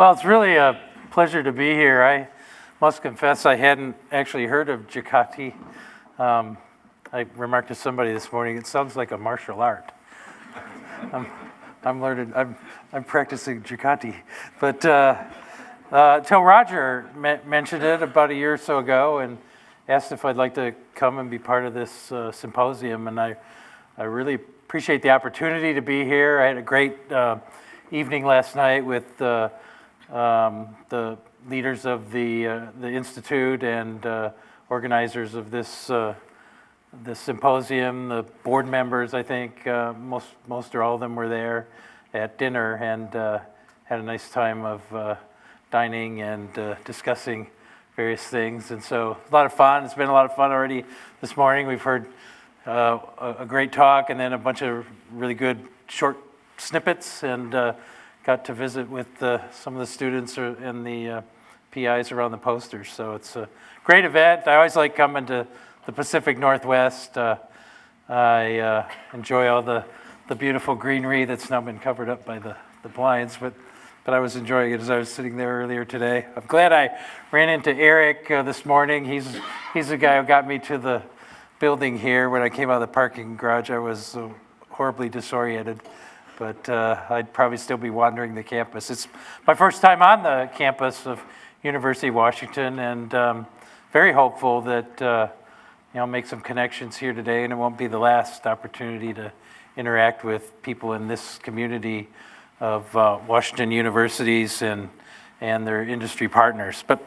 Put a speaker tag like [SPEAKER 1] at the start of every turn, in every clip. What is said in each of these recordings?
[SPEAKER 1] Well, it's really a pleasure to be here. I must confess I hadn't actually heard of JCATI. I remarked to somebody this morning, it sounds like a martial art. I'm practicing JCATI. But till Roger mentioned it about a year or so ago and asked if I'd like to come and be part of this symposium, and I really appreciate the opportunity to be here. I had a great evening last night with the leaders of the Institute and organizers of this symposium, the board members, I think, most or all of them were there at dinner, and had a nice time of dining and discussing various things. And so a lot of fun. It's been a lot of fun already this morning. We've heard a great talk and then a bunch of really good short snippets, and got to visit with some of the students and the PIs around the posters. So it's a great event. I always like coming to the Pacific Northwest. I enjoy all the beautiful greenery that's now been covered up by the blinds, but I was enjoying it as I was sitting there earlier today. I'm glad I ran into Eric this morning. He's the guy who got me to the building here. When I came out of the parking garage, I was horribly disoriented, but I'd probably still be wandering the campus. It's my first time on the campus of University of Washington, and very hopeful that make some connections here today, and it won't be the last opportunity to interact with people in this community of Washington universities and their industry partners. But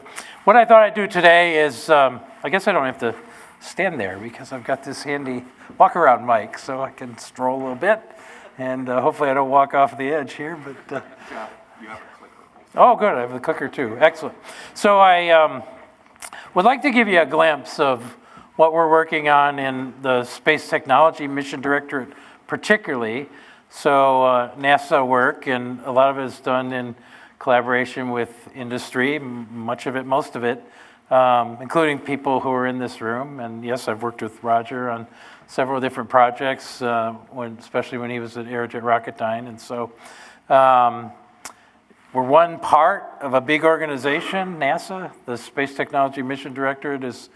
[SPEAKER 1] what I thought I'd do today is, I guess I don't have to stand there because I've got this handy walk-around mic, so I can stroll a little bit, and hopefully I don't walk off the edge here. But
[SPEAKER 2] you have a clicker.
[SPEAKER 1] Oh, good, I have the clicker too. Excellent. So I would like to give you a glimpse of what we're working on in the Space Technology Mission Directorate particularly. So NASA work, and a lot of it is done in collaboration with industry, most of it, including people who are in this room. And yes, I've worked with Roger on several different projects, especially when he was at Aerojet Rocketdyne. And so we're one part of a big organization, NASA. The Space Technology Mission Directorate is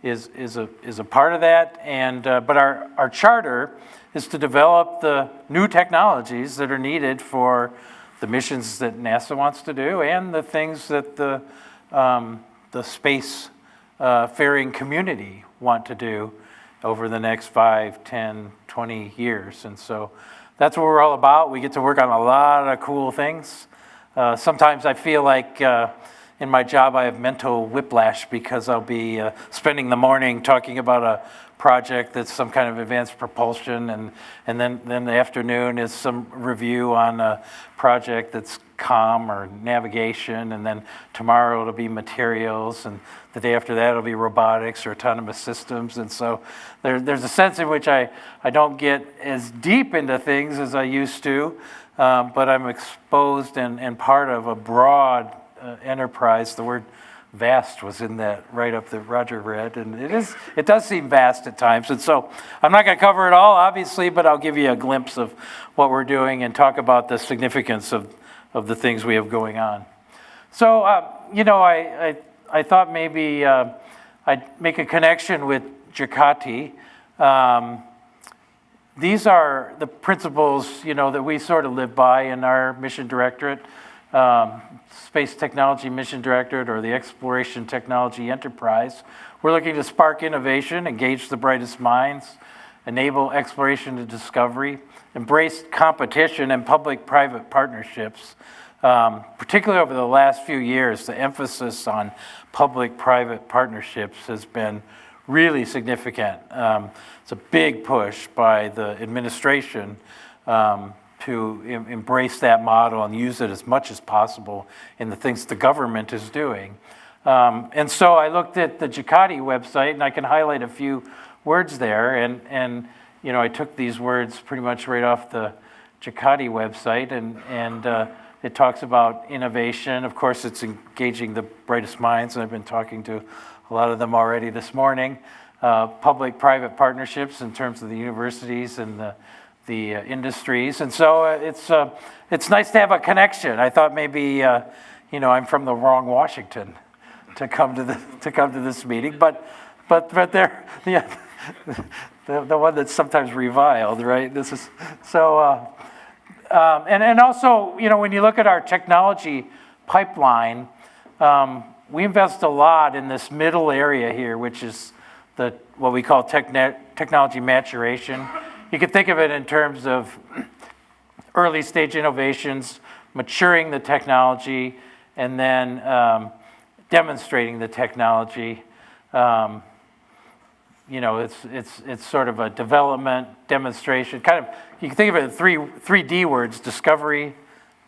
[SPEAKER 1] a part of that, and but our charter is to develop the new technologies that are needed for the missions that NASA wants to do and the things that the space faring community want to do over the next 5, 10, 20 years. And so that's what we're all about. We get to work on a lot of cool things. Sometimes I feel like in my job I have mental whiplash because I'll be spending the morning talking about a project that's some kind of advanced propulsion, and then the afternoon is some review on a project that's comm or navigation, and then tomorrow it'll be materials, and the day after that it'll be robotics or autonomous systems. And so there's a sense in which I don't get as deep into things as I used to, but I'm exposed and part of a broad enterprise. The word vast was in that write-up that Roger read, and it does seem vast at times. And so I'm not going to cover it all, obviously, but I'll give you a glimpse of what we're doing and talk about the significance of the things we have going on. So, I thought maybe I'd make a connection with JCATI. These are the principles, that we sort of live by in our mission directorate. Space Technology Mission Directorate, or the Exploration Technology Enterprise. We're looking to spark innovation, engage the brightest minds, enable exploration and discovery, embrace competition and public-private partnerships. Particularly over the last few years, the emphasis on public-private partnerships has been really significant. It's a big push by the administration to embrace that model and use it as much as possible in the things the government is doing. And so I looked at the JCATI website, and I can highlight a few words there, and I took these words pretty much right off the JCATI website, and it talks about innovation. Of course, it's engaging the brightest minds, and I've been talking to a lot of them already this morning. Public-private partnerships in terms of the universities and the industries, and so it's nice to have a connection. I thought maybe I'm from the wrong Washington to come to this meeting, but they're the one that's sometimes reviled, right? This is so, and also, when you look at our technology pipeline, we invest a lot in this middle area here, which is what we call technology maturation. You can think of it in terms of early stage innovations, maturing the technology, and then demonstrating the technology. It's sort of a development, demonstration, kind of, you can think of it in three D words: discovery,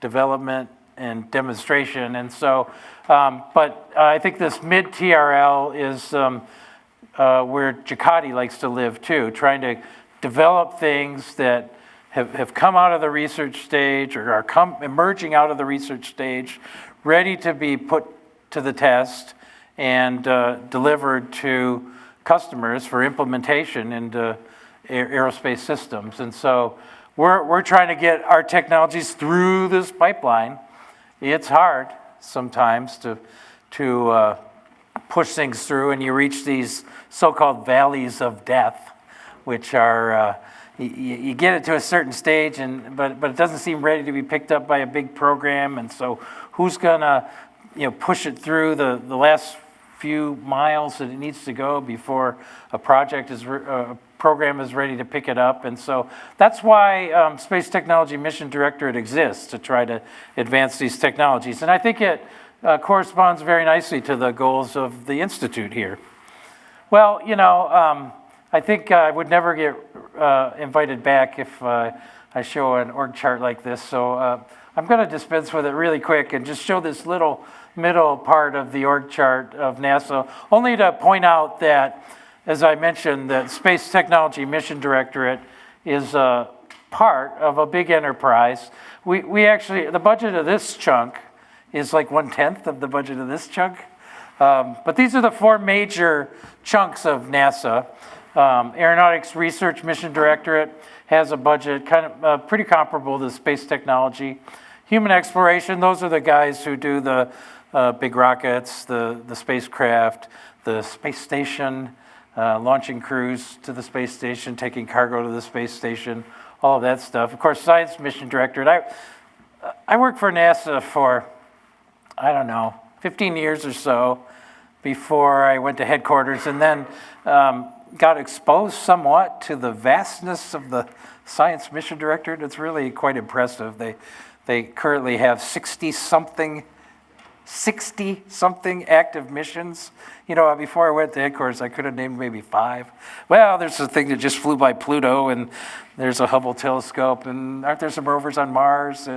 [SPEAKER 1] development, and demonstration. And so, but I think this mid-TRL is where JCATI likes to live too, trying to develop things that have come out of the research stage or are emerging out of the research stage, ready to be put to the test and delivered to customers for implementation into aerospace systems. And so we're trying to get our technologies through this pipeline. It's hard sometimes to push things through, and you reach these so-called valleys of death, which are you get it to a certain stage, but it doesn't seem ready to be picked up by a big program. And so who's gonna push it through the last few miles that it needs to go before a program is ready to pick it up? And so that's why Space Technology Mission Directorate exists, to try to advance these technologies. And I think it corresponds very nicely to the goals of the Institute here. Well, I think I would never get invited back if I show an org chart like this. So I'm going to dispense with it really quick and just show this little middle part of the org chart of NASA, only to point out that, as I mentioned, that Space Technology Mission Directorate is a part of a big enterprise. We actually, the budget of this chunk is like 1/10 of the budget of this chunk. But these are the four major chunks of NASA. Aeronautics Research Mission Directorate has a budget kind of pretty comparable to space technology. Human exploration, those are the guys who do the big rockets, the spacecraft, the space station, launching crews to the space station, taking cargo to the space station, all of that stuff. Of course, Science Mission Directorate. I worked for NASA for, 15 years or so before I went to headquarters, and then got exposed somewhat to the vastness of the Science Mission Directorate. It's really quite impressive. They currently have 60-something active missions. Before I went to headquarters, I could have named maybe 5. Well, there's a thing that just flew by Pluto, and there's a Hubble telescope, and aren't there some rovers on Mars?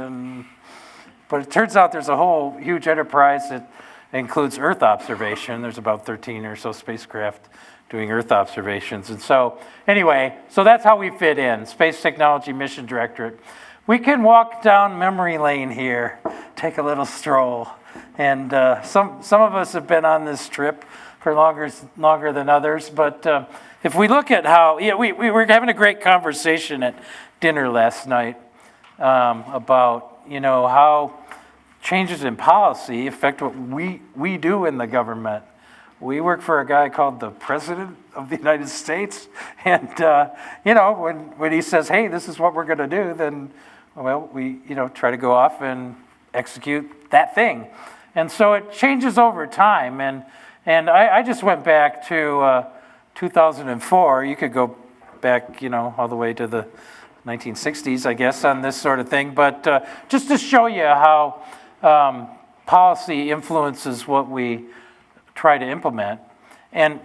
[SPEAKER 1] But it turns out there's a whole huge enterprise that includes Earth observation. There's about 13 or so spacecraft doing Earth observations. And so, anyway, so that's how we fit in, Space Technology Mission Directorate. We can walk down memory lane here, take a little stroll. And some of us have been on this trip for longer than others. But if we look at how, we were having a great conversation at dinner last night about, how changes in policy affect what we do in the government. We work for a guy called the President of the United States. And, when he says, hey, this is what we're going to do, then, well, we, try to go off and execute that thing. And so it changes over time. And I just went back to 2004. You could go back, all the way to the 1960s, I guess, on this sort of thing. But just to show you how policy influences what we try to implement. And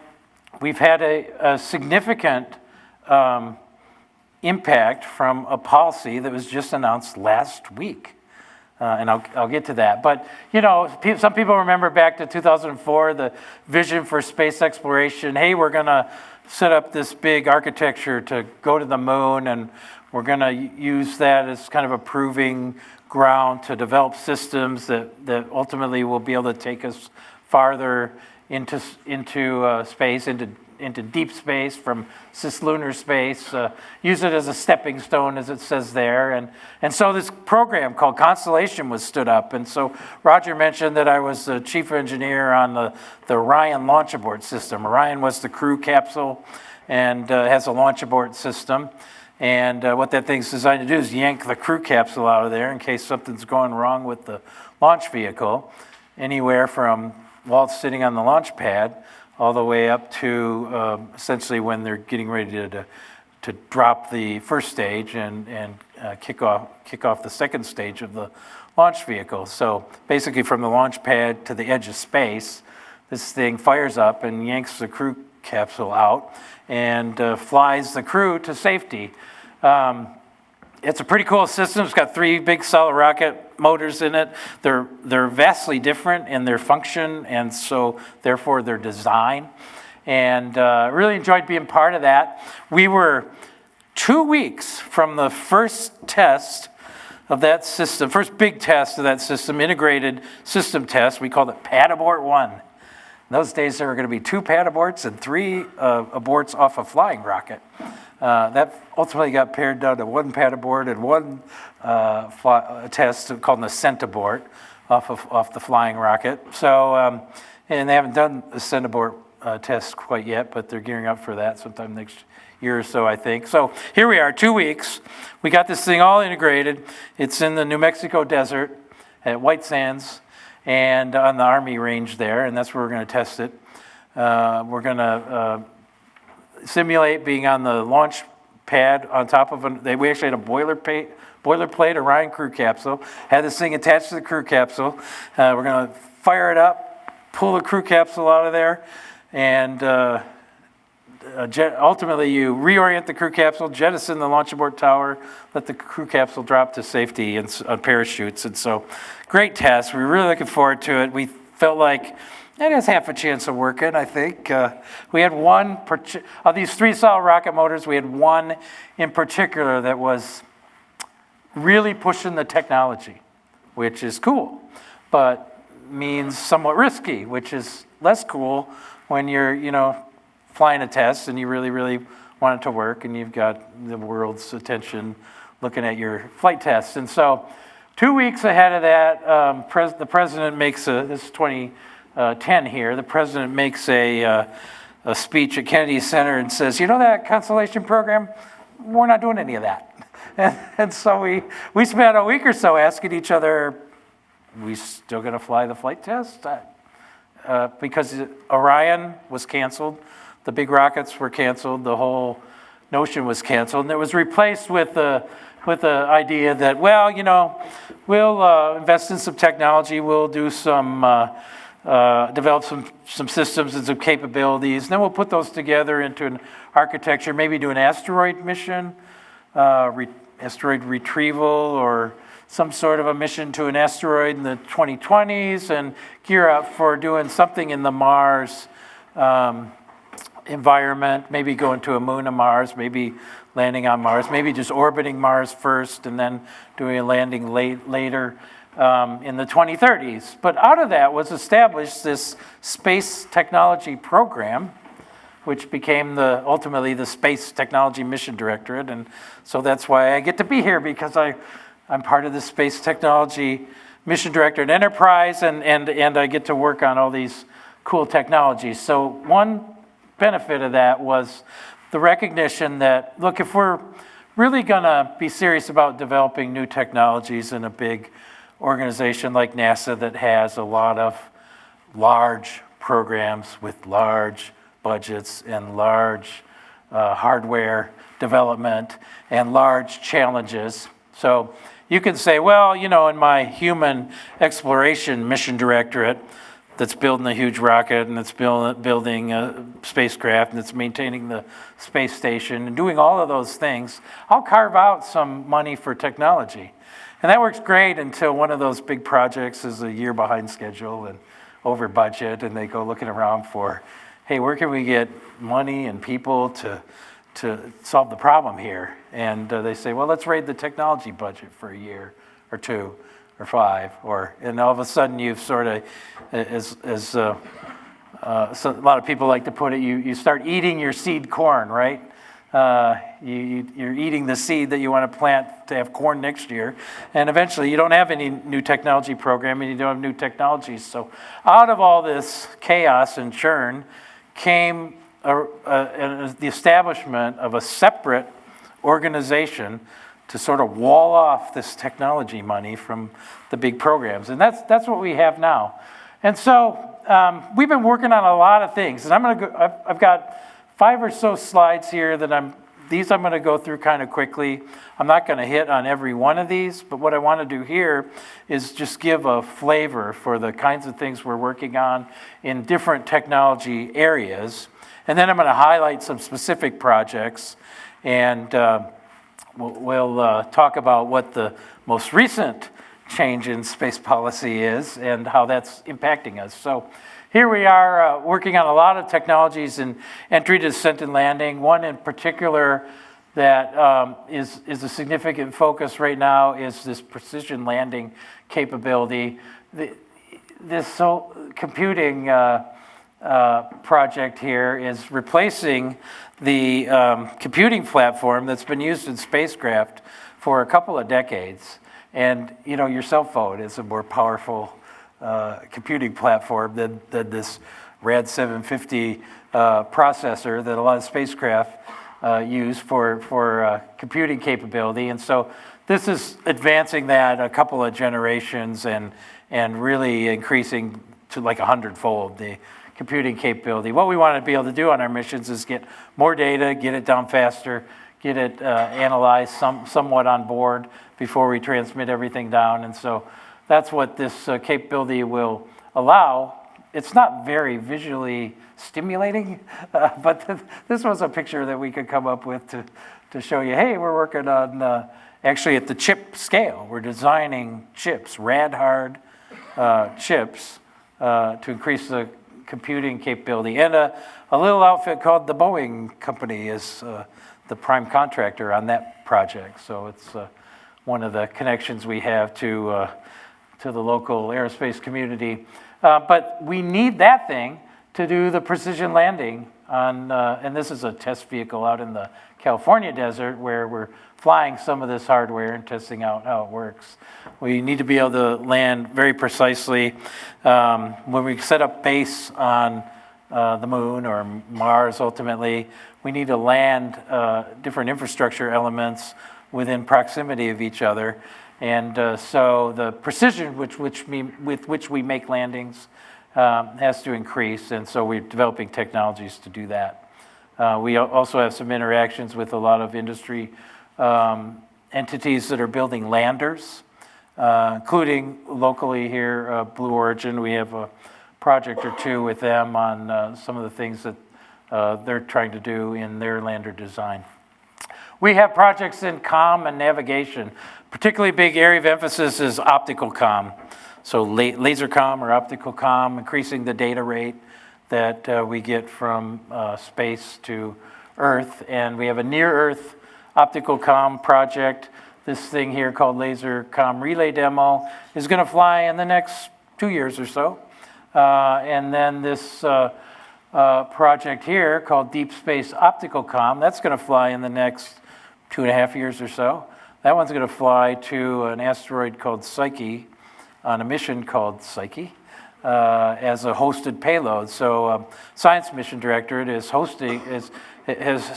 [SPEAKER 1] we've had a significant impact from a policy that was just announced last week. And I'll get to that. But, some people remember back to 2004, the vision for space exploration. Hey, we're going to set up this big architecture to go to the moon, and we're going to use that as kind of a proving ground to develop systems that ultimately will be able to take us farther into space, into into deep space from cislunar space, use it as a stepping stone, as it says there. And so this program called Constellation was stood up. And so Roger mentioned that I was the chief engineer on the Orion launch abort system. Orion was the crew capsule and has a launch abort system. And what that thing's designed to do is yank the crew capsule out of there in case something's going wrong with the launch vehicle, anywhere from while it's sitting on the launch pad all the way up to essentially when they're getting ready to drop the first stage and kick off the second stage of the launch vehicle. So basically from the launch pad to the edge of space, this thing fires up and yanks the crew capsule out and flies the crew to safety. It's a pretty cool system. It's got 3 big solid rocket motors in it. They're vastly different in their function and so therefore their design. And really enjoyed being part of that. We were 2 weeks from the first test of that system, first big test of that system, integrated system test. We called it Pad Abort 1. In those days, there were going to be 2 pad aborts and 3 aborts off a flying rocket. That ultimately got pared down to 1 pad abort and 1 test called an ascent abort off the flying rocket. So, and they haven't done the ascent abort test quite yet, but they're gearing up for that sometime next year or so, I think. So here we are, 2 weeks. We got this thing all integrated. It's in the New Mexico desert at White Sands and on the Army range there, and that's where we're going to test it. We're going to simulate being on the launch pad on top of we actually had a boilerplate Orion crew capsule, had this thing attached to the crew capsule. We're going to fire it up, pull the crew capsule out of there, and ultimately you reorient the crew capsule, jettison the launch abort tower, let the crew capsule drop to safety on parachutes. And so great test. We were really looking forward to it. We felt like it has half a chance of working, I think. We had one, of these 3 solid rocket motors, we had one in particular that was really pushing the technology, which is cool, but means somewhat risky, which is less cool when you're, flying a test and you really, really want it to work and you've got the world's attention looking at your flight tests. And so 2 weeks ahead of that, the president makes this is 2010 here, the president makes a speech at Kennedy Center and says, that Constellation program, we're not doing any of that. And so we spent a week or so asking each other, we still going to fly the flight test? Because Orion was canceled. The big rockets were canceled. The whole notion was canceled. And it was replaced with the idea that, we'll invest in some technology. We'll do develop some systems and some capabilities. And then we'll put those together into an architecture, maybe do an asteroid mission, asteroid retrieval, or some sort of a mission to an asteroid in the 2020s and gear up for doing something in the Mars environment, maybe going to a moon of Mars, maybe landing on Mars, maybe just orbiting Mars first and then doing a landing later in the 2030s. But out of that was established this space technology program, which became ultimately the Space Technology Mission Directorate. And so that's why I get to be here, because I'm part of the Space Technology Mission Directorate Enterprise, and I get to work on all these cool technologies. So one benefit of that was the recognition that, look, if we're really going to be serious about developing new technologies in a big organization like NASA that has a lot of large programs with large budgets and large hardware development and large challenges. So you can say, in my human exploration mission directorate, that's building a huge rocket and it's building a spacecraft and it's maintaining the space station and doing all of those things, I'll carve out some money for technology. And that works great until one of those big projects is a year behind schedule and over budget, and they go looking around for, hey, where can we get money and people to solve the problem here? And they say, well, let's raid the technology budget for a year or 2 or 5, and all of a sudden you've sort of, as so a lot of people like to put it, you start eating your seed corn, right? You're eating the seed that you want to plant to have corn next year, and eventually you don't have any new technology program and you don't have new technologies. So out of all this chaos and churn came the establishment of a separate organization to sort of wall off this technology money from the big programs, and that's what we have now. And so we've been working on a lot of things, and I've got 5 or so slides here that I'm going to go through kind of quickly. I'm not going to hit on every one of these, but what I want to do here is just give a flavor for the kinds of things we're working on in different technology areas. And then I'm going to highlight some specific projects, and we'll talk about what the most recent change in space policy is and how that's impacting us. So here we are working on a lot of technologies in entry, descent, and landing. One in particular that is a significant focus right now is this precision landing capability. This whole computing project here is replacing the computing platform that's been used in spacecraft for a couple of decades. And you know, your cell phone is a more powerful computing platform than this Rad 750 processor that a lot of spacecraft use for computing capability. And so this is advancing that a couple of generations and really increasing to like 100-fold the computing capability. What we want to be able to do on our missions is get more data, get it down faster, get it analyzed somewhat on board before we transmit everything down. And so that's what this capability will allow. It's not very visually stimulating, but this was a picture that we could come up with to show you, hey, we're working on, actually at the chip scale, we're designing chips, rad-hard chips to increase the computing capability. And a little outfit called the Boeing Company is the prime contractor on that project. So it's one of the connections we have to the local aerospace community. But we need that thing to do the precision landing on, and this is a test vehicle out in the California desert where we're flying some of this hardware and testing out how it works. We need to be able to land very precisely. When we set up base on the moon or Mars ultimately, we need to land different infrastructure elements within proximity of each other. And so the precision with which we make landings has to increase, and so we're developing technologies to do that. We also have some interactions with a lot of industry entities that are building landers, including locally here, Blue Origin. We have a project or two with them on some of the things that they're trying to do in their lander design. We have projects in comm and navigation. Particularly big area of emphasis is optical comm. So laser comm or optical comm, increasing the data rate that we get from space to Earth. And we have a near-Earth optical comm project. This thing here called Laser Comm Relay Demo is going to fly in the next 2 years or so. And then this project here called Deep Space Optical Comm, that's going to fly in the next 2.5 years or so. That one's going to fly to an asteroid called Psyche on a mission called Psyche as a hosted payload. So Science Mission Directorate has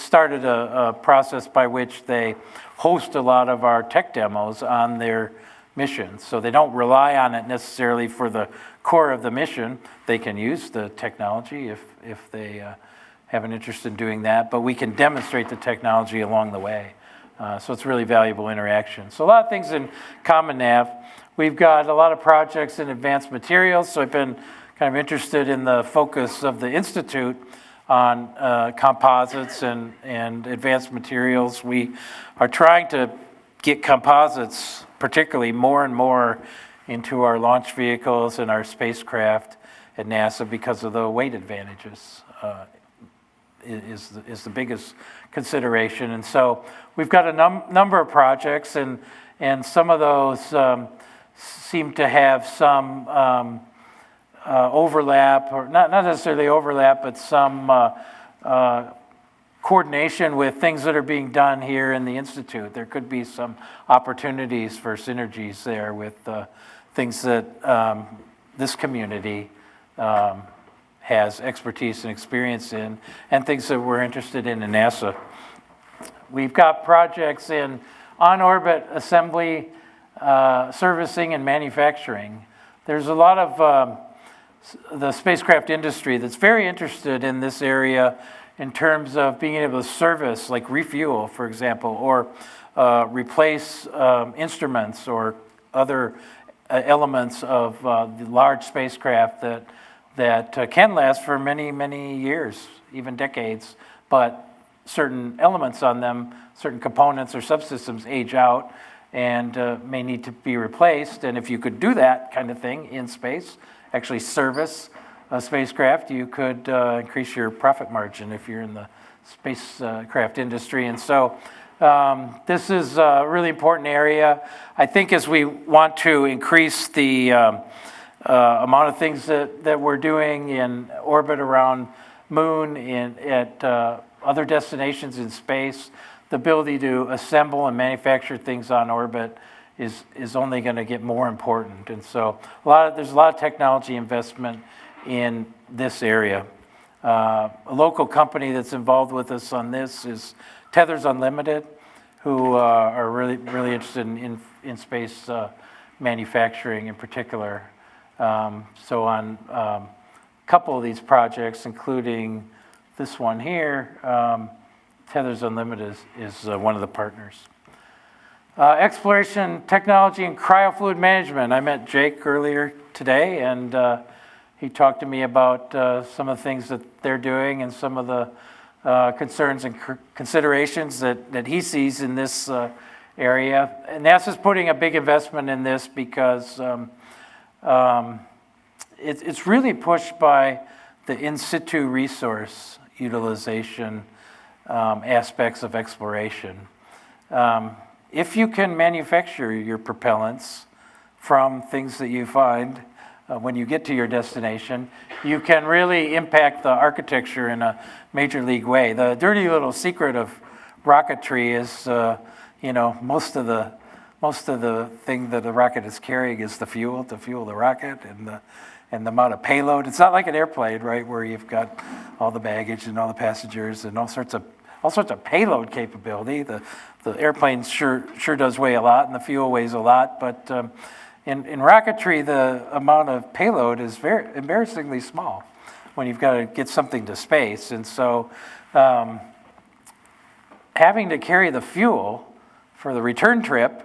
[SPEAKER 1] started a process by which they host a lot of our tech demos on their missions. So they don't rely on it necessarily for the core of the mission. They can use the technology if they have an interest in doing that, but we can demonstrate the technology along the way. So it's really valuable interaction. So a lot of things in Common Nav. We've got a lot of projects in advanced materials. So I've been kind of interested in the focus of the Institute on composites and advanced materials. We are trying to get composites, particularly more and more, into our launch vehicles and our spacecraft at NASA because of the weight advantages. Is the biggest consideration. And so we've got a number of projects, and some of those seem to have some overlap, or not necessarily overlap, but some coordination with things that are being done here in the Institute. There could be some opportunities for synergies there with things that this community has expertise and experience in, and things that we're interested in NASA. We've got projects in on-orbit assembly, servicing, and manufacturing. There's a lot of the spacecraft industry that's very interested in this area in terms of being able to service, like refuel, for example, or replace instruments or other elements of the large spacecraft that can last for many, many years, even decades, but certain elements on them, certain components or subsystems age out and may need to be replaced. And if you could do that kind of thing in space, actually service a spacecraft, you could increase your profit margin if you're in the spacecraft industry. And so this is a really important area. I think as we want to increase the amount of things that we're doing in orbit around Moon, at other destinations in space, the ability to assemble and manufacture things on orbit is only going to get more important. And so there's a lot of technology investment in this area. A local company that's involved with us on this is Tethers Unlimited, who are really, really interested in space manufacturing in particular. So on a couple of these projects, including this one here, Tethers Unlimited is one of the partners. Exploration technology and cryofluid management. I met Jake earlier today, and he talked to me about some of the things that they're doing and some of the concerns and considerations that he sees in this area. And NASA's putting a big investment in this because it's really pushed by the in situ resource utilization aspects of exploration. If you can manufacture your propellants from things that you find when you get to your destination, you can really impact the architecture in a major league way. The dirty little secret of rocketry is, most of the thing that the rocket is carrying is the fuel to fuel the rocket and the amount of payload. It's not like an airplane, right, where you've got all the baggage and all the passengers and all sorts of payload capability. The airplane sure does weigh a lot, and the fuel weighs a lot, but in rocketry, the amount of payload is very embarrassingly small when you've got to get something to space. And so having to carry the fuel for the return trip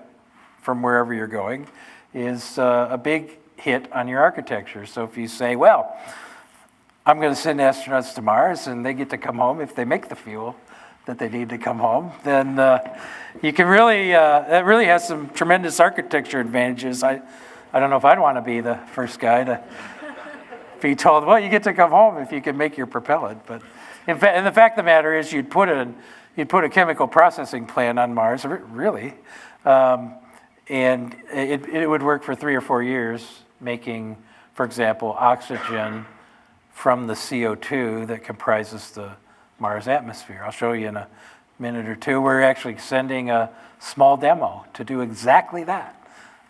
[SPEAKER 1] from wherever you're going is a big hit on your architecture. So if you say, well, I'm going to send astronauts to Mars and they get to come home if they make the fuel that they need to come home, then you can really, that really has some tremendous architecture advantages. I don't know if I'd want to be the first guy to be told, well, you get to come home if you can make your propellant. But and the fact of the matter is you'd put a chemical processing plant on Mars, really, and it would work for 3 or 4 years, making, for example, oxygen from the CO2 that comprises the Mars atmosphere. I'll show you in a minute or two. We're actually sending a small demo to do exactly that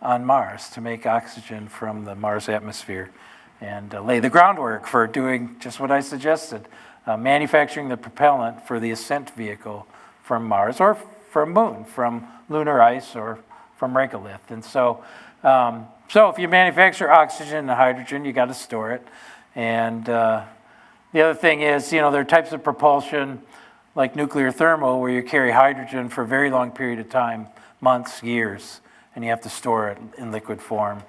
[SPEAKER 1] on Mars, to make oxygen from the Mars atmosphere and lay the groundwork for doing just what I suggested, manufacturing the propellant for the ascent vehicle from Mars or from Moon, from lunar ice or from regolith. And so if you manufacture oxygen and hydrogen, you got to store it. And the other thing is, there are types of propulsion like nuclear thermal where you carry hydrogen for a very long period of time, months, years, and you have to store it in liquid form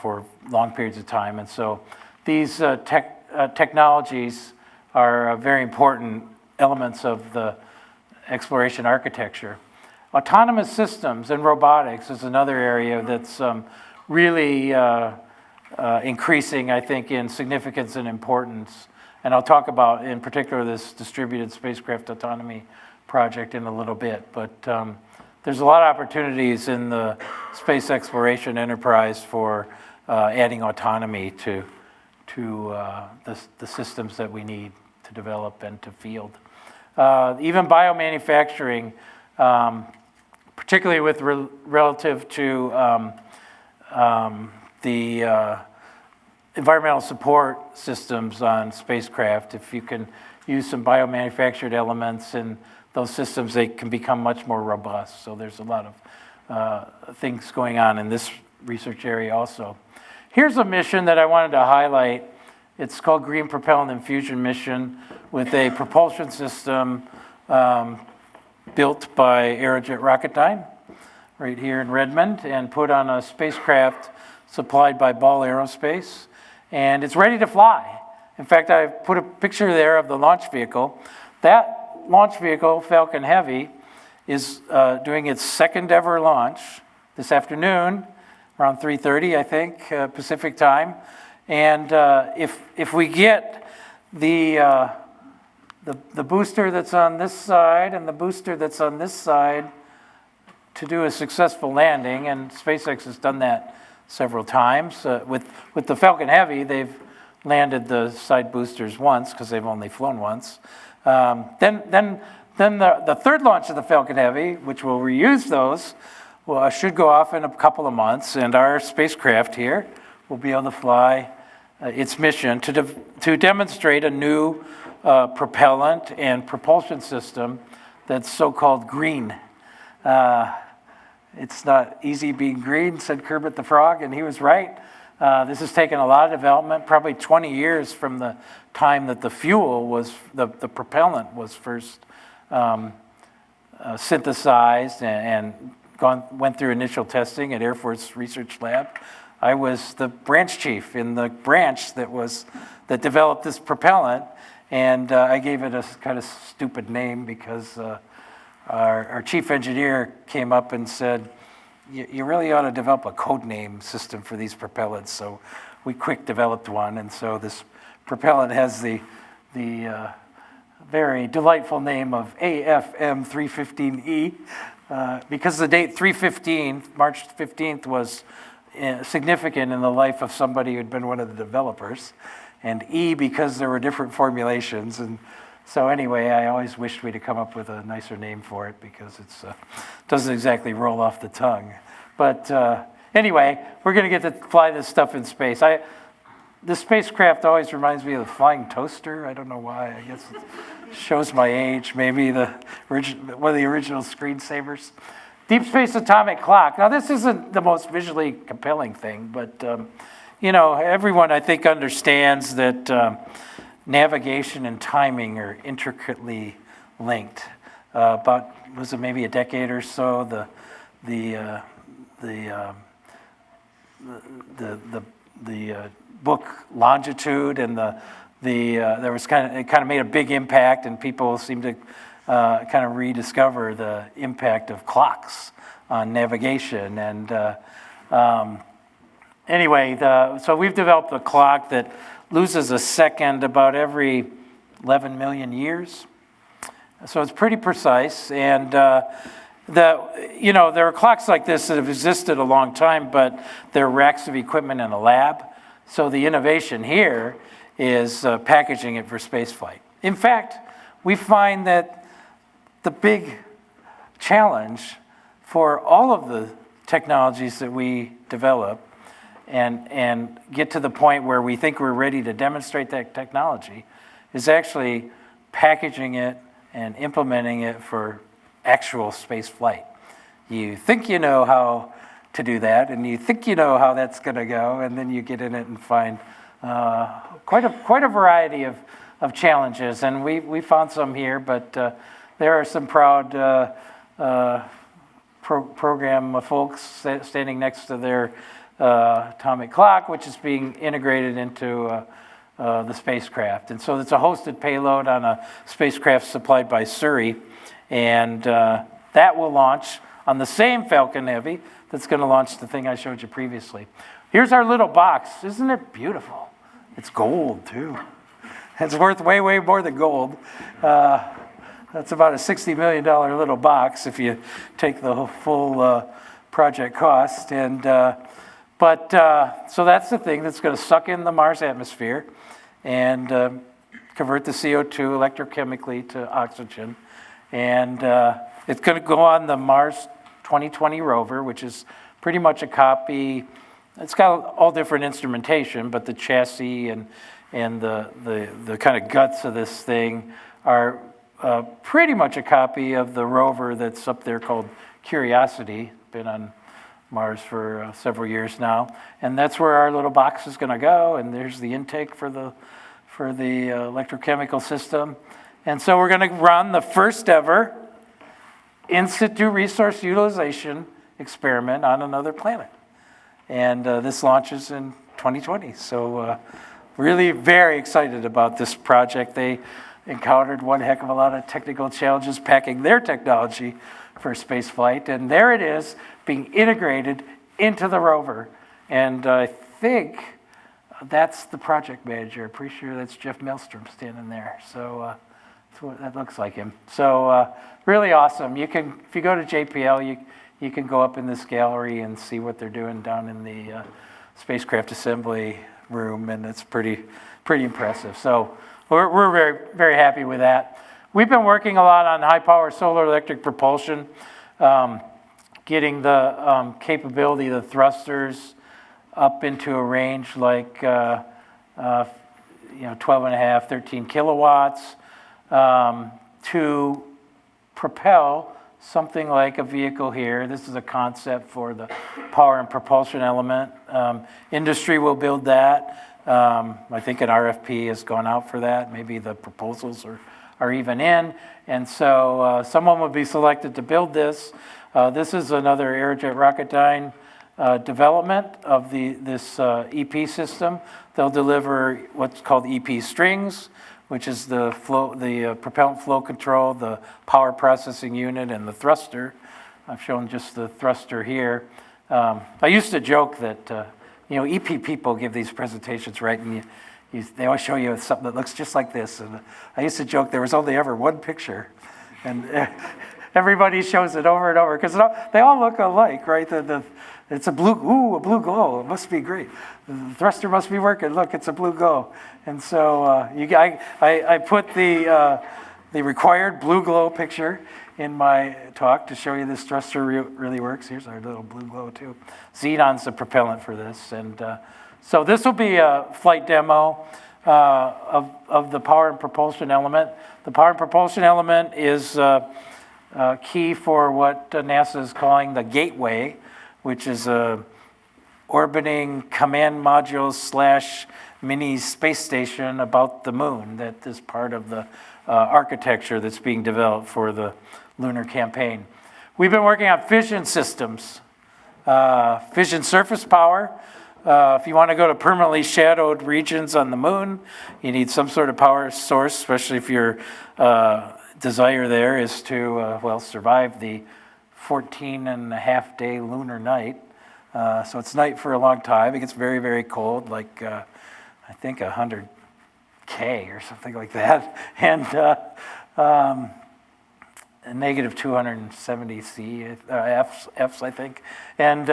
[SPEAKER 1] for long periods of time. And so these technologies are very important elements of the exploration architecture. Autonomous systems and robotics is another area that's really increasing, I think, in significance and importance. And I'll talk about, in particular, this distributed spacecraft autonomy project in a little bit. But there's a lot of opportunities in the space exploration enterprise for adding autonomy to the systems that we need to develop and to field. Even biomanufacturing, particularly with relative to the environmental support systems on spacecraft, if you can use some biomanufactured elements in those systems, they can become much more robust. So there's a lot of things going on in this research area also. Here's a mission that I wanted to highlight. It's called Green Propellant Infusion Mission, with a propulsion system built by Aerojet Rocketdyne right here in Redmond and put on a spacecraft supplied by Ball Aerospace. And it's ready to fly. In fact, I put a picture there of the launch vehicle. That launch vehicle, Falcon Heavy, is doing its second ever launch this afternoon, around 3:30, I think, Pacific time. And if we get the booster that's on this side and the booster that's on this side to do a successful landing, and SpaceX has done that several times. With the Falcon Heavy, they've landed the side boosters once because they've only flown once. Then the third launch of the Falcon Heavy, which will reuse those, should go off in a couple of months, and our spacecraft here will be able to fly its mission to demonstrate a new propellant and propulsion system that's so-called green. It's not easy being green, said Kermit the Frog, and he was right. This has taken a lot of development, probably 20 years from the time that the fuel was, the propellant was first synthesized and went through initial testing at Air Force Research Lab. I was the branch chief in the branch that developed this propellant, and I gave it a kind of stupid name because our chief engineer came up and said, you really ought to develop a code name system for these propellants. So we quick developed one, and so this propellant has the very delightful name of AFM 315E, because the date 315, March 15th, was significant in the life of somebody who'd been one of the developers, and E because there were different formulations. And so anyway, I always wished we'd have come up with a nicer name for it because it doesn't exactly roll off the tongue. But anyway, we're going to get to fly this stuff in space. This spacecraft always reminds me of the flying toaster. I don't know why. I guess it shows my age. Maybe one of the original screensavers. Deep Space Atomic Clock. Now, this isn't the most visually compelling thing, but everyone I think understands that navigation and timing are intricately linked. About was it maybe a decade or so? The book Longitude and there was it kind of made a big impact, and people seemed to kind of rediscover the impact of clocks on navigation. And anyway, so we've developed a clock that loses a second about every 11 million years. So it's pretty precise. And there are clocks like this that have existed a long time, but they're racks of equipment in a lab. So the innovation here is packaging it for spaceflight. In fact, we find that the big challenge for all of the technologies that we develop and get to the point where we think we're ready to demonstrate that technology is actually packaging it and implementing it for actual space flight. You think you know how to do that, and you think you know how that's going to go, and then you get in it and find quite a variety of challenges. And we found some here, but there are some proud program folks standing next to their atomic clock, which is being integrated into the spacecraft. And so it's a hosted payload on a spacecraft supplied by Surrey, and that will launch on the same Falcon Heavy that's going to launch the thing I showed you previously. Here's our little box. Isn't it beautiful? It's gold, too. It's worth way, way more than gold. That's about a $60 million little box if you take the full project cost. And But, so that's the thing that's going to suck in the Mars atmosphere and convert the CO2 electrochemically to oxygen. And it's going to go on the Mars 2020 rover, which is pretty much a copy. It's got all different instrumentation, but the chassis and the kind of guts of this thing are pretty much a copy of the rover that's up there called Curiosity. Been on Mars for several years now, and that's where our little box is going to go. And there's the intake for the electrochemical system. And so we're going to run the first ever in situ resource utilization experiment on another planet. And this launches in 2020. So really very excited about this project. They encountered one heck of a lot of technical challenges packing their technology for space flight. And there it is, being integrated into the rover. And I think that's the project manager. Pretty sure that's Jeff Maelstrom standing there. So that's what that looks like him. So really awesome. You can, if you go to JPL, you can go up in this gallery and see what they're doing down in the spacecraft assembly room, and it's pretty impressive. So we're very, very happy with that. We've been working a lot on high-power solar electric propulsion, getting the capability of the thrusters up into a range like 12 and a half, 13 kilowatts to propel something like a vehicle here. This is a concept for the power and propulsion element. Industry will build that. I think an RFP has gone out for that. Maybe the proposals are even in. And so someone will be selected to build this. This is another Aerojet Rocketdyne development of this EP system. They'll deliver what's called EP strings, which is the propellant flow control, the power processing unit, and the thruster. I've shown just the thruster here. I used to joke that EP people give these presentations, right? And they always show you something that looks just like this. And I used to joke there was only ever one picture, and everybody shows it over and over because they all look alike, right? It's a blue blue glow. It must be great. The thruster must be working. Look, it's a blue glow. And so I put the required blue glow picture in my talk to show you this thruster really works. Here's our little blue glow too. Xenon's the propellant for this. And so this will be a flight demo of the power and propulsion element. The power and propulsion element is key for what NASA is calling the Gateway, which is a orbiting command module / mini space station about the moon that is part of the architecture that's being developed for the lunar campaign. We've been working on fission systems, fission surface power. If you want to go to permanently shadowed regions on the moon, you need some sort of power source, especially if your desire there is to, survive the 14-and-a-half-day lunar night. So it's night for a long time. It gets very, very cold, like I think 100 K or something like that, and negative 270 C Fs, I think. And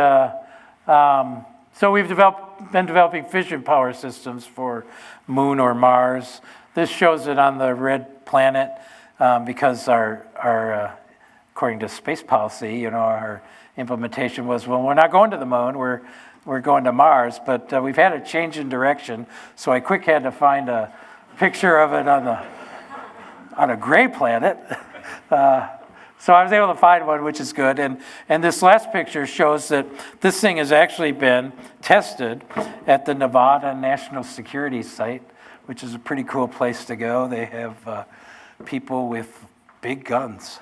[SPEAKER 1] so we've been developing fission power systems for Moon or Mars. This shows it on the red planet because our according to space policy, our implementation was, well, we're not going to the moon, we're going to Mars, but we've had a change in direction, so I quick had to find a picture of it on a gray planet. So I was able to find one, which is good. And this last picture shows that this thing has actually been tested at the Nevada National Security Site, which is a pretty cool place to go. They have people with big guns.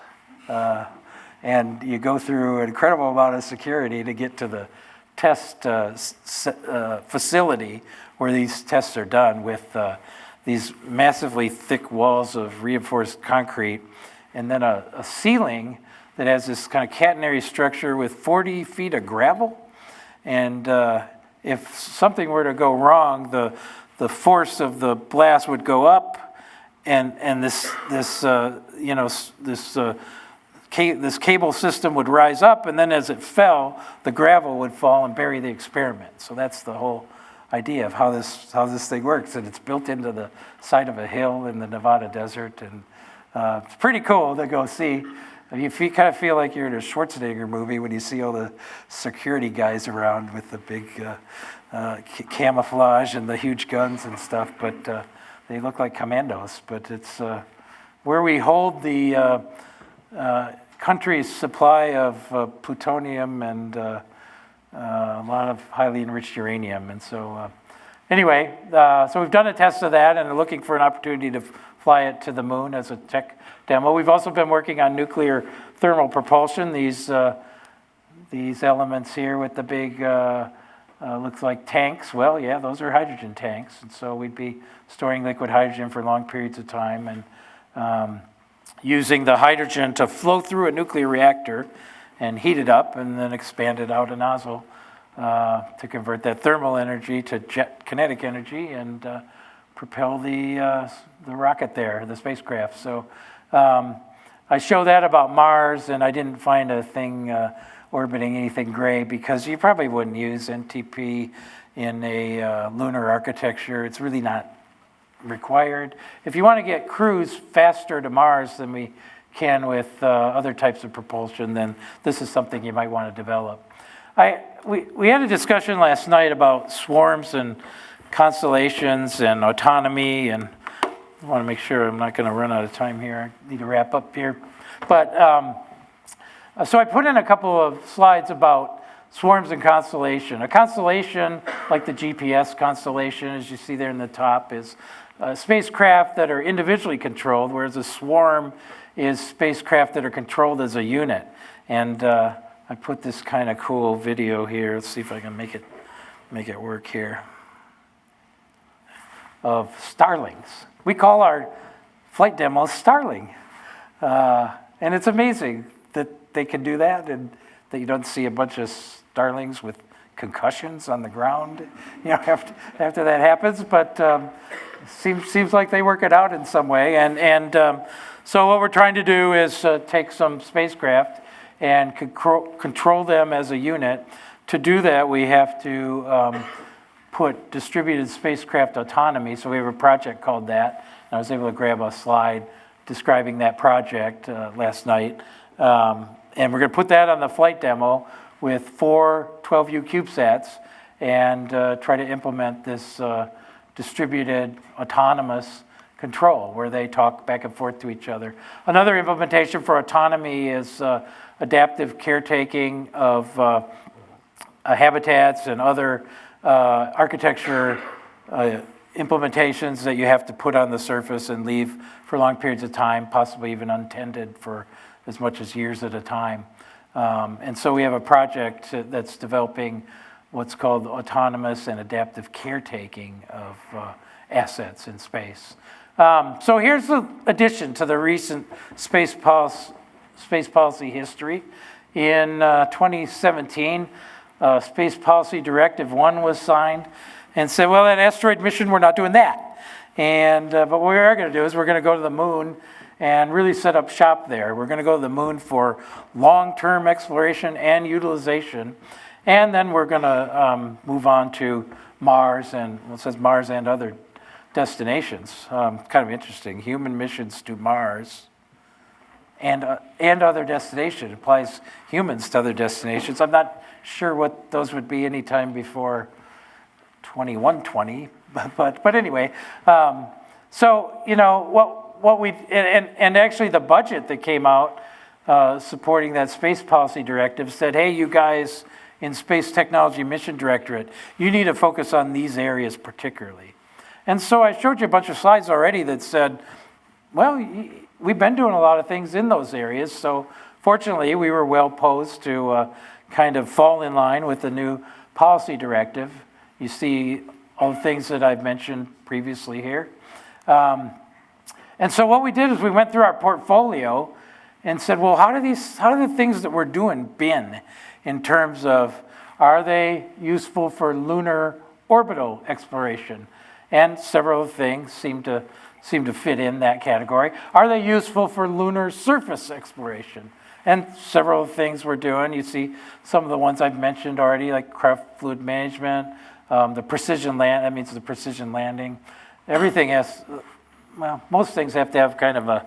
[SPEAKER 1] And you go through an incredible amount of security to get to the test facility where these tests are done with these massively thick walls of reinforced concrete and then a ceiling that has this kind of catenary structure with 40 feet of gravel. And if something were to go wrong, the force of the blast would go up, and this this cable system would rise up, and then as it fell, the gravel would fall and bury the experiment. So that's the whole idea of how this thing works, and it's built into the side of a hill in the Nevada desert, and it's pretty cool to go see. You kind of feel like you're in a Schwarzenegger movie when you see all the security guys around with the big camouflage and the huge guns and stuff, but they look like commandos. But it's where we hold the country's supply of plutonium and a lot of highly enriched uranium. And so anyway, so we've done a test of that and are looking for an opportunity to fly it to the moon as a tech demo. We've also been working on nuclear thermal propulsion. These elements here with the big, looks like tanks. Well, yeah, those are hydrogen tanks. And so we'd be storing liquid hydrogen for long periods of time and using the hydrogen to flow through a nuclear reactor and heat it up and then expand it out a nozzle to convert that thermal energy to jet kinetic energy and propel the rocket there, the spacecraft. So I show that about Mars, and I didn't find a thing orbiting anything gray because you probably wouldn't use NTP in a lunar architecture. It's really not required. If you want to get crews faster to Mars than we can with other types of propulsion, then this is something you might want to develop. We had a discussion last night about swarms and constellations and autonomy, and I want to make sure I'm not going to run out of time here. I need to wrap up here. But so I put in a couple of slides about swarms and constellation. A constellation, like the GPS constellation, as you see there in the top, is spacecraft that are individually controlled, whereas a swarm is spacecraft that are controlled as a unit. And I put this kind of cool video here. Let's see if I can make it work here. Of starlings. We call our flight demo Starling. And it's amazing that they can do that and that you don't see a bunch of starlings with concussions on the ground, after that happens. But seems like they work it out in some way. And so what we're trying to do is take some spacecraft and control them as a unit. To do that, we have to put distributed spacecraft autonomy. So we have a project called that. And I was able to grab a slide describing that project last night. And we're going to put that on the flight demo with 4 12U CubeSats and try to implement this distributed autonomous control where they talk back and forth to each other. Another implementation for autonomy is adaptive caretaking of habitats and other architecture implementations that you have to put on the surface and leave for long periods of time, possibly even untended for as much as years at a time. And so we have a project that's developing what's called autonomous and adaptive caretaking of assets in space. So here's the addition to the recent space policy history. In 2017, Space Policy Directive 1 was signed and said, well, that asteroid mission, we're not doing that. And but what we are going to do is we're going to go to the moon and really set up shop there. We're going to go to the moon for long-term exploration and utilization. And then we're going to move on to Mars, and well, it says Mars and other destinations. Kind of interesting. Human missions to Mars and other destinations. It applies humans to other destinations. I'm not sure what those would be anytime before 2120, but anyway. So what we and actually the budget that came out supporting that space policy directive said, hey, you guys in Space Technology Mission Directorate, you need to focus on these areas particularly. And so I showed you a bunch of slides already that said, well, we've been doing a lot of things in those areas. So fortunately, we were well posed to kind of fall in line with the new policy directive. You see all the things that I've mentioned previously here. And so what we did is we went through our portfolio and said, well, how do the things that we're doing been in terms of, are they useful for lunar orbital exploration? And several things seem to fit in that category. Are they useful for lunar surface exploration? and several things we're doing. You see some of the ones I've mentioned already, like craft fluid management, the precision land, that means the precision landing. Everything has, well, most things have to have kind of a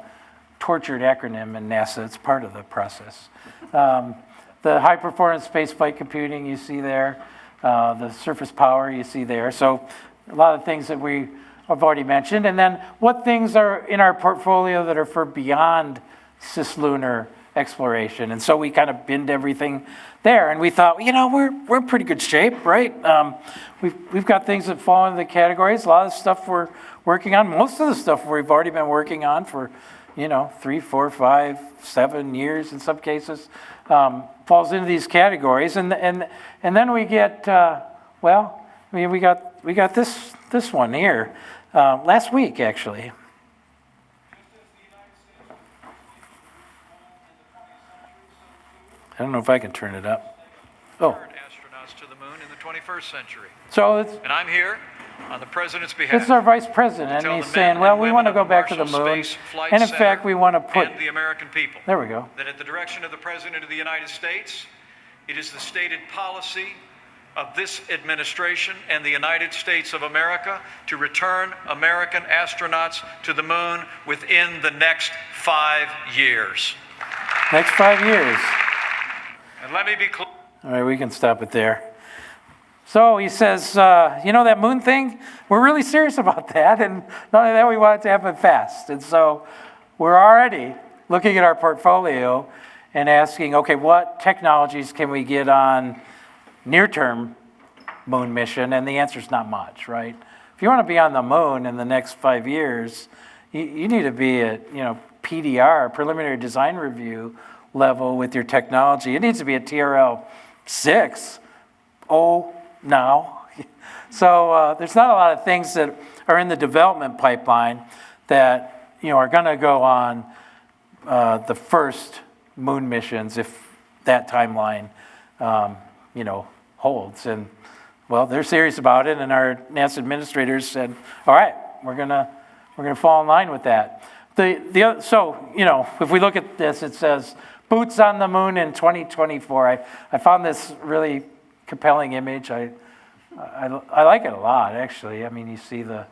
[SPEAKER 1] tortured acronym in NASA. It's part of the process. The high performance space flight computing you see there, the surface power you see there. So a lot of things that we have already mentioned. And then what things are in our portfolio that are for beyond cislunar exploration. And so we kind of binned everything there. And we thought, you know, we're in pretty good shape, right? We've got things that fall into the categories. A lot of stuff we're working on. Most of the stuff we've already been working on for, 3, 4, 5, 7 years in some cases, falls into these categories. And then we get, we got this one here last week, actually. I don't know if I can turn it up. Oh.
[SPEAKER 3] Astronauts to the moon in the 21st century.
[SPEAKER 1] So
[SPEAKER 3] and I'm here on the president's behalf.
[SPEAKER 1] It's our vice president, and he's saying, well, we want to go back to the moon. And in fact, we want to put...
[SPEAKER 3] And the American people.
[SPEAKER 1] There we go.
[SPEAKER 3] That at the direction of the President of the United States, it is the stated policy of this administration and the United States of America to return American astronauts to the moon within the next 5 years.
[SPEAKER 1] Next 5 years.
[SPEAKER 3] And let me be clear.
[SPEAKER 1] All right, we can stop it there. So he says, that moon thing, we're really serious about that. And not only that, we want it to happen fast. And so we're already looking at our portfolio and asking, okay, what technologies can we get on near-term moon mission? And the answer is not much, right? If you want to be on the moon in the next 5 years, you need to be at, PDR, preliminary design review level with your technology. It needs to be at TRL 6. Now. So there's not a lot of things that are in the development pipeline that are going to go on the first moon missions if that timeline holds. And well, they're serious about it, and our NASA administrators said, "All right, we're gonna fall in line with that." If we look at this, it says boots on the moon in 2024. I found this really compelling image. I like it a lot, actually. I mean, you see the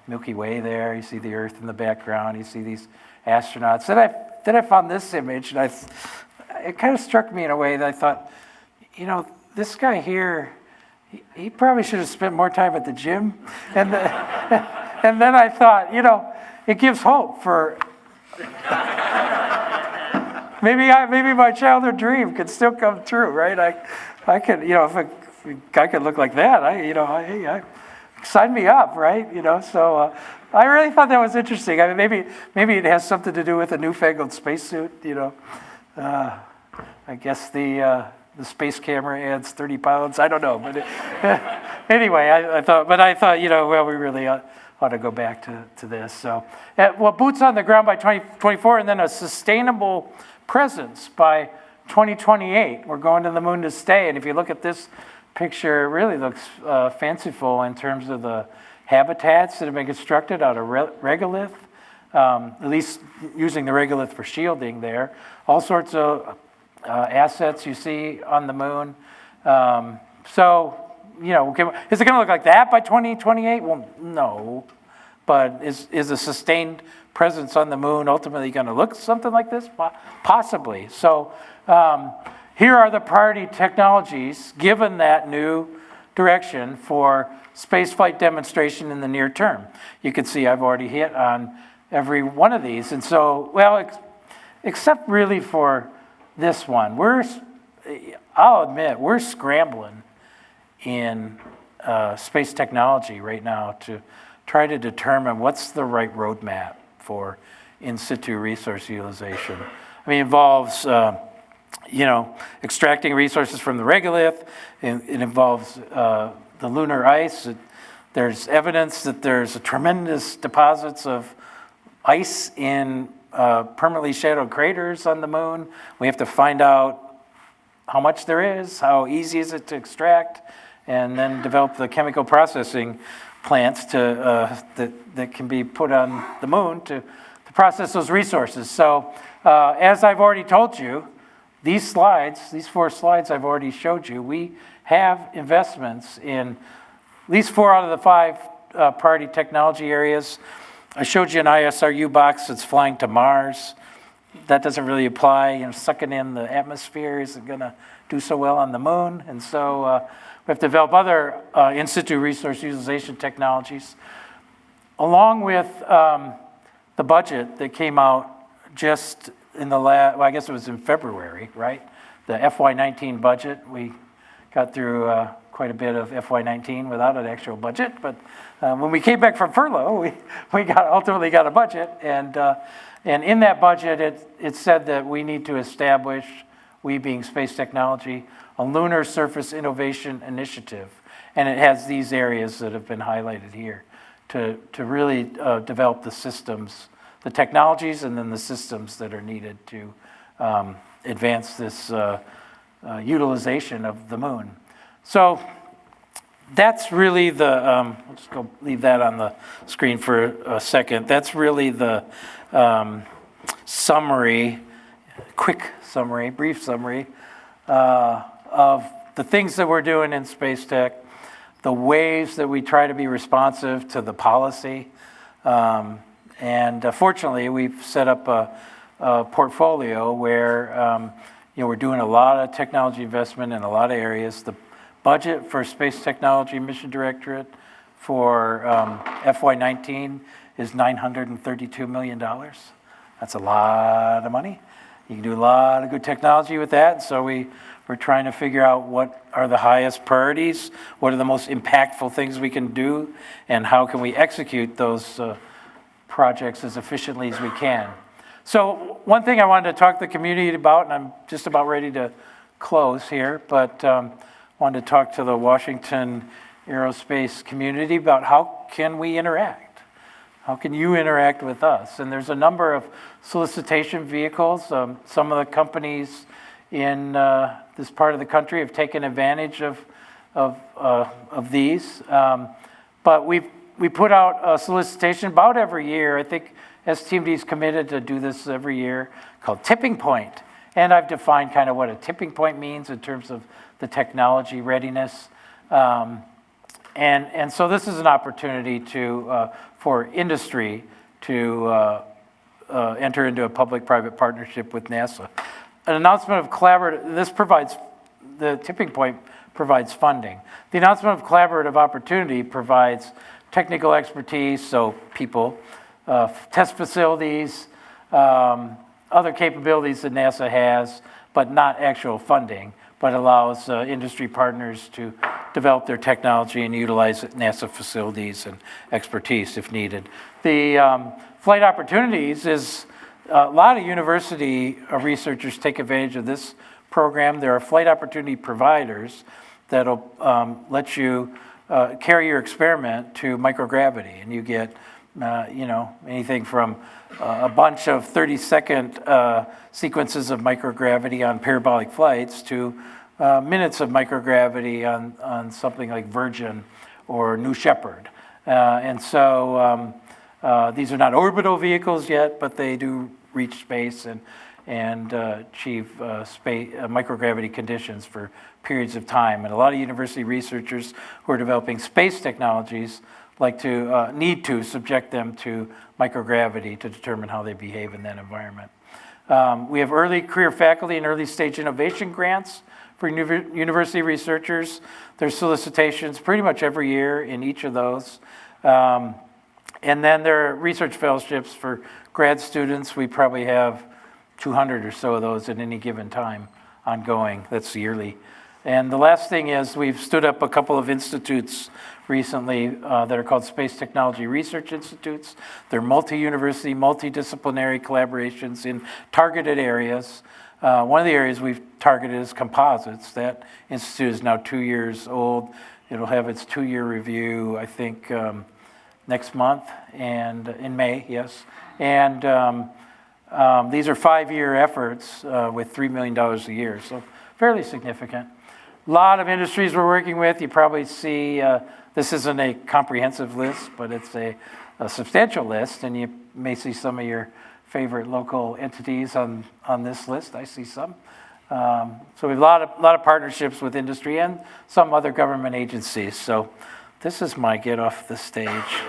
[SPEAKER 1] Milky Way there. You see the Earth in the background. You see these astronauts. Then I found this image, and it kind of struck me in a way that I thought, this guy here, he probably should have spent more time at the gym. And then I thought, it gives hope for maybe my childhood dream could still come true, right? I could, if a guy could look like that, sign me up, right? So I really thought that was interesting. I mean, maybe it has something to do with a newfangled spacesuit. I guess the space camera adds 30 pounds. I don't know, but anyway, I thought, we really ought to go back to this. So, boots on the ground by 2024, and then a sustainable presence by 2028. We're going to the moon to stay. And if you look at this picture, it really looks fanciful in terms of the habitats that have been constructed out of regolith, at least using the regolith for shielding there. All sorts of assets you see on the moon. Is it going to look like that by 2028? Well, no. But is a sustained presence on the moon ultimately going to look something like this? Possibly. So here are the priority technologies given that new direction for spaceflight demonstration in the near term. You can see I've already hit on every one of these. And so, except really for this one, I'll admit, we're scrambling in space technology right now to try to determine what's the right roadmap for in situ resource utilization. I mean, it involves, extracting resources from the regolith. It involves the lunar ice. There's evidence that there's tremendous deposits of ice in permanently shadowed craters on the moon. We have to find out how much there is, how easy is it to extract, and then develop the chemical processing plants that can be put on the moon to process those resources. So as I've already told you, these slides, these 4 slides I've already showed you, we have investments in at least 4 out of the 5 priority technology areas. I showed you an ISRU box that's flying to Mars. That doesn't really apply. You know, sucking in the atmosphere isn't going to do so well on the moon. And so we have to develop other in-situ resource utilization technologies. Along with the budget that came out just in the last, well, I guess it was in February, right? The FY19 budget. We got through quite a bit of FY19 without an actual budget, but when we came back from furlough, we ultimately got a budget, and in that budget, it said that we need to establish, we being space technology, a lunar surface innovation initiative, and it has these areas that have been highlighted here to really develop the systems, the technologies, and then the systems that are needed to advance this utilization of the moon. So that's really the, I'll just go leave that on the screen for a second. That's really the summary, quick summary, brief summary of the things that we're doing in space tech, the ways that we try to be responsive to the policy. And fortunately, we've set up a portfolio where we're doing a lot of technology investment in a lot of areas. The budget for Space Technology Mission Directorate for FY19 is $932 million. That's a lot of money. You can do a lot of good technology with that. So we're trying to figure out what are the highest priorities, what are the most impactful things we can do, and how can we execute those projects as efficiently as we can. So one thing I wanted to talk to the community about, and I'm just about ready to close here, but wanted to talk to the Washington aerospace community about how can we interact? How can you interact with us? And there's a number of solicitation vehicles. Some of the companies in this part of the country have taken advantage of these. But we put out a solicitation about every year. I think STMD is committed to do this every year, called Tipping Point. And I've defined kind of what a tipping point means in terms of the technology readiness. And so this is an opportunity for industry to enter into a public-private partnership with NASA. An announcement of collaborative, the tipping point provides funding. The announcement of collaborative opportunity provides technical expertise, so people, test facilities, other capabilities that NASA has, but not actual funding, but allows industry partners to develop their technology and utilize NASA facilities and expertise if needed. The flight opportunities is a lot of university researchers take advantage of this program. There are flight opportunity providers that'll let you carry your experiment to microgravity, and you get anything from a bunch of 30-second sequences of microgravity on parabolic flights to minutes of microgravity on something like Virgin or New Shepard. And so these are not orbital vehicles yet, but they do reach space and achieve microgravity conditions for periods of time. And a lot of university researchers who are developing space technologies need to subject them to microgravity to determine how they behave in that environment. We have early career faculty and early stage innovation grants for university researchers. There's solicitations pretty much every year in each of those. And then there are research fellowships for grad students. We probably have 200 or so of those at any given time ongoing. That's yearly. And the last thing is we've stood up a couple of institutes recently that are called Space Technology Research Institutes. They're multi-university, multidisciplinary collaborations in targeted areas. One of the areas we've targeted is composites. That institute is now 2 years old. It'll have its 2-year review, I think, next month, and in May, yes. And these are 5-year efforts with $3 million a year, so fairly significant. A lot of industries we're working with. You probably see, this isn't a comprehensive list, but it's a substantial list, and you may see some of your favorite local entities on this list. I see some. So we have a lot of partnerships with industry and some other government agencies. So this is my get off the stage.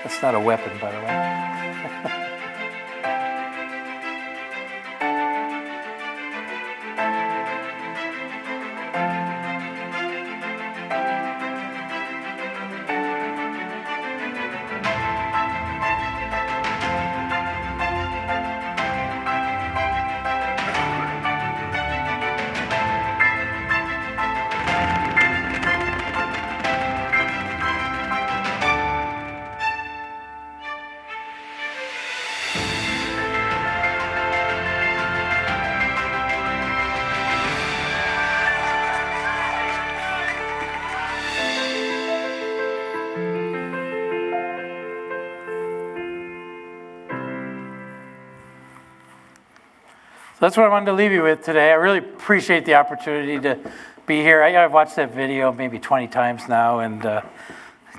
[SPEAKER 1] That's not a weapon, by the way. So that's what I wanted to leave you with today. I really appreciate the opportunity to be here. I've watched that video maybe 20 times now, and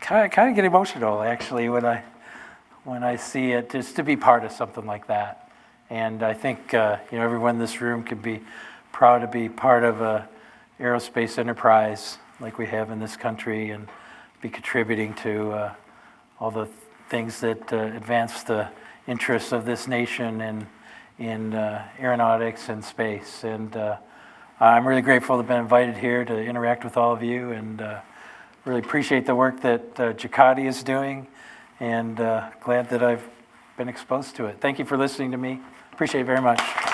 [SPEAKER 1] kind of get emotional actually when I see it, just to be part of something like that. And I think everyone in this room can be proud to be part of a aerospace enterprise like we have in this country, and be contributing to all the things that advance the interests of this nation and in aeronautics and space. And I'm really grateful to have been invited here to interact with all of you, and really appreciate the work that JCATI is doing, and glad that I've been exposed to it. Thank you for listening to me. Appreciate it very much.